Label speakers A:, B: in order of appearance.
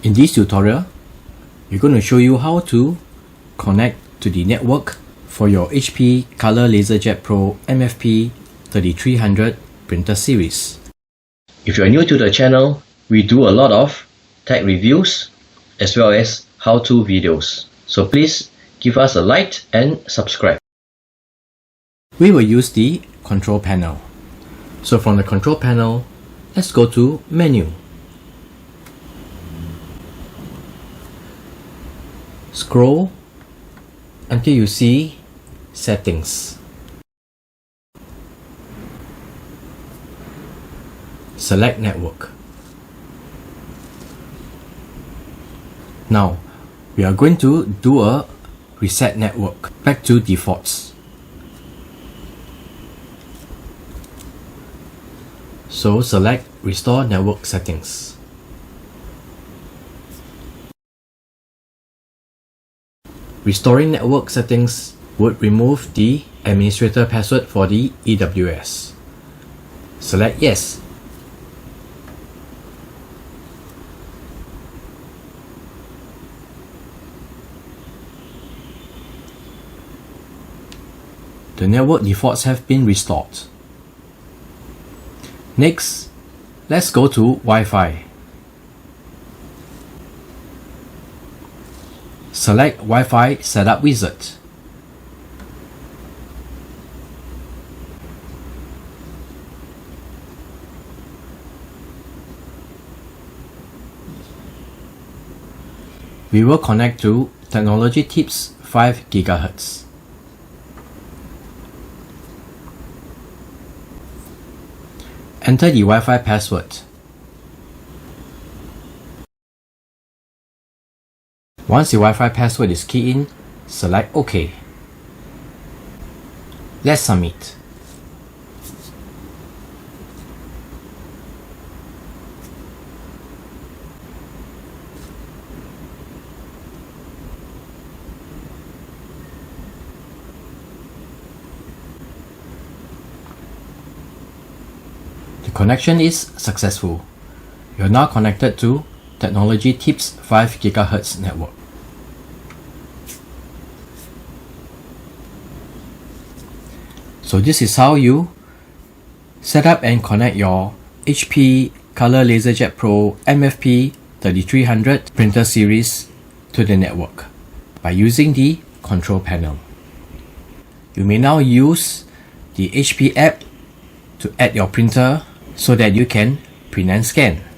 A: In this tutorial, we're going to show you how to connect to the network for your HP Color LaserJet Pro MFP 3300 printer series. If you are new to the channel, we do a lot of tech reviews as well as how-to videos. So please give us a like and subscribe. We will use the control panel. So from the control panel, let's go to Menu. Scroll until you see Settings. Select Network. Now, we are going to do a reset network back to defaults. So select Restore Network Settings. Restoring network settings would remove the administrator password for the EWS. Select Yes. The network defaults have been restored. Next, let's go to Wi-Fi. Select Wi-Fi Setup Wizard. We will connect to Technology Tips 5 GHz. Enter the Wi-Fi password. Once the Wi-Fi password is keyed in, select OK. Let's submit. The connection is successful. You are now connected to Technology Tips 5 GHz network. So this is how you set up and connect your HP Color LaserJet Pro MFP 3300 printer series to the network by using the control panel. You may now use the HP app to add your printer so that you can print and scan.